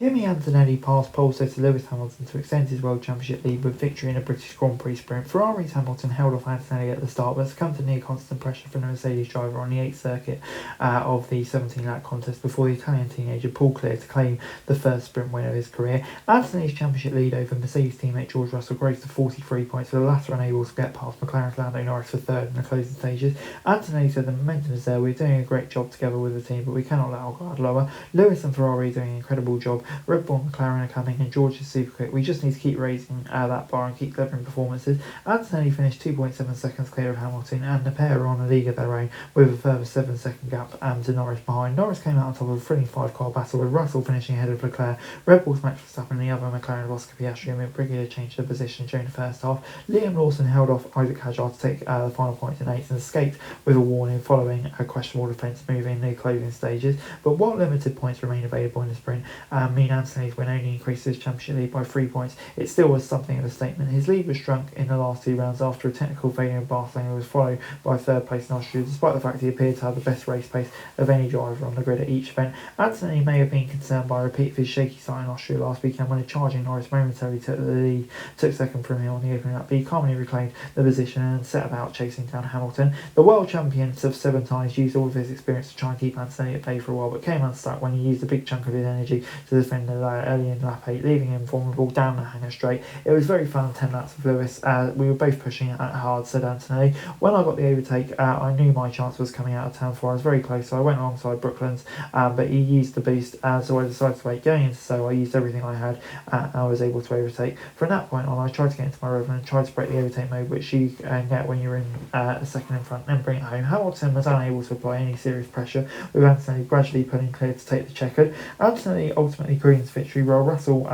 Kimi Antonelli passed pole sitter Lewis Hamilton to extend his World Championship lead with victory in a British Grand Prix sprint. Ferrari's Hamilton held off Antonelli at the start, but succumbed to near constant pressure from the Mercedes driver on the 8th circuit of the 17-lap contest before the Italian teenager pulled clear to claim the first sprint win of his career. Antonelli's championship lead over Mercedes teammate George Russell grows to 43 points, with the latter unable to get past McLaren's Lando Norris for third in the closing stages. Antonelli said the momentum is there, we're doing a great job together with the team, but we cannot let our guard lower. Lewis and Ferrari are doing an incredible job. Red Bull and McLaren are coming and George is super quick. We just need to keep raising that bar and keep delivering performances. Antonelli finished 2.7 seconds clear of Hamilton, and the pair are on a league of their own with a further 7-second gap to Norris behind. Norris came out on top of a thrilling 5-car battle, with Russell finishing ahead of Leclerc. Red Bull's Max Verstappen and the other McLaren of Oscar Piastri amid Brigida changed their position during the first half. Liam Lawson held off Isaac Hadjar to take the final points in 8th and escaped with a warning following a questionable defence move in the closing stages. But while limited points remain available in the sprint, mean Anthony's win only increased his championship lead by 3 points. It still was something of a statement. His lead was shrunk in the last 2 rounds after a technical failure in Barcelona was followed by third place in Austria, despite the fact he appeared to have the best race pace of any driver on the grid at each event. Anthony may have been concerned by a repeat of his shaky start in Austria last weekend when a charging Norris momentarily took second from him on the opening lap, but he calmly reclaimed the position and set about chasing down Hamilton. The world champions of 7 times used all of his experience to try and keep Anthony at bay for a while, but came unstuck when he used a big chunk of his energy to defend the early in lap 8, leaving him vulnerable down the hangar straight. It was very fun 10 laps of Lewis. We were both pushing it hard, said Antonelli. When I got the overtake, I knew my chance was coming out of turn 4. I was very close, so I went alongside Brooklands, but he used the boost, so I decided to wait. Going into so I used everything I had, and I was able to overtake. From that point on, I tried to get into my rhythm and tried to break the overtake mode, which you get when you're in a second in front, and bring it home. Hamilton was unable to apply any serious pressure, with Antonelli gradually pulling clear to take the checkered. Antonelli ultimately greens victory, while Russell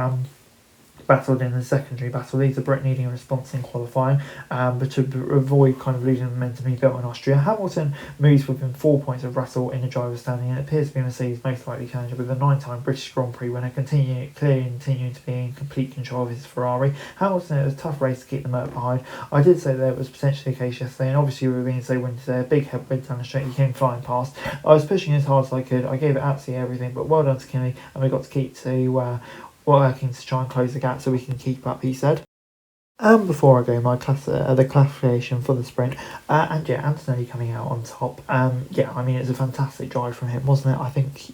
battled in the secondary battle. These are Brett needing a response in qualifying, but to avoid kind of losing the momentum he built in Austria. Hamilton moves within 4 points of Russell in the driver's standing, and it appears to be Mercedes' most likely challenger, with the 9-time British Grand Prix winner continuing to be in complete control of his Ferrari. Hamilton, it was a tough race to keep the Merc behind. I did say there was potentially a case yesterday, and obviously we were being so windy there. Big headwind down the straight, he came flying past. I was pushing as hard as I could. I gave it absolutely everything, but well done to Kimi, and we got to keep working to try and close the gap so we can keep up, he said. And before I go, my the classification for the sprint, and yeah, Antonelli coming out on top. Yeah, I mean, it's a fantastic drive from him, wasn't it? I think,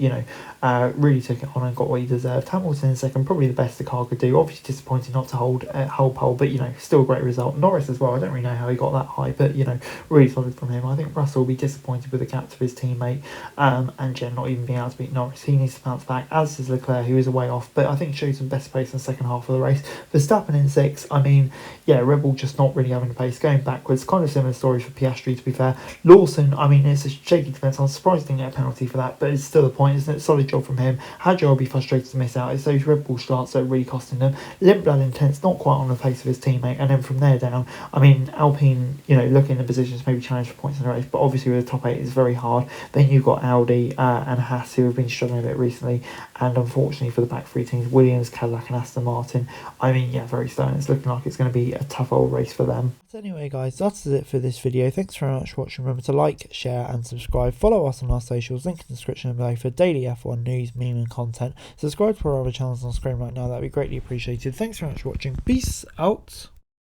really took it on and got what he deserved. Hamilton in second, probably the best the car could do. Obviously disappointing not to hold pole, but, still a great result. Norris as well, I don't really know how he got that high, but, really solid from him. I think Russell will be disappointed with the gap to his teammate, and Jen not even being able to beat Norris. He needs to bounce back, as does Leclerc, who is a way off, but I think showed some best pace in the second half of the race. Verstappen in 6, I mean, yeah, Red Bull just not really having the pace, going backwards. Kind of similar story for Piastri, to be fair. Lawson, I mean, it's a shaky defence. I'm surprised he didn't get a penalty for that, but it's still a point, isn't it? Solid job from him. Hadjar will be frustrated to miss out. It's those Red Bull starts that are really costing them. Lindblad intense, not quite on the pace of his teammate, and then from there down, I mean, Alpine, looking in positions to maybe challenge for points in the race, but obviously with the top 8 it's very hard. Then you've got Audi and Haas, who have been struggling a bit recently, and unfortunately for the back 3 teams, Williams, Cadillac and Aston Martin, I mean, yeah, very slow, and it's looking like it's going to be a tough old race for them. So anyway guys, that's it for this video. Thanks very much for watching. Remember to like, share and subscribe. Follow us on our socials, link in the description below for daily F1 news, meme and content. Subscribe to our other channels on screen right now, that'd be greatly appreciated. Thanks very much for watching. Peace out.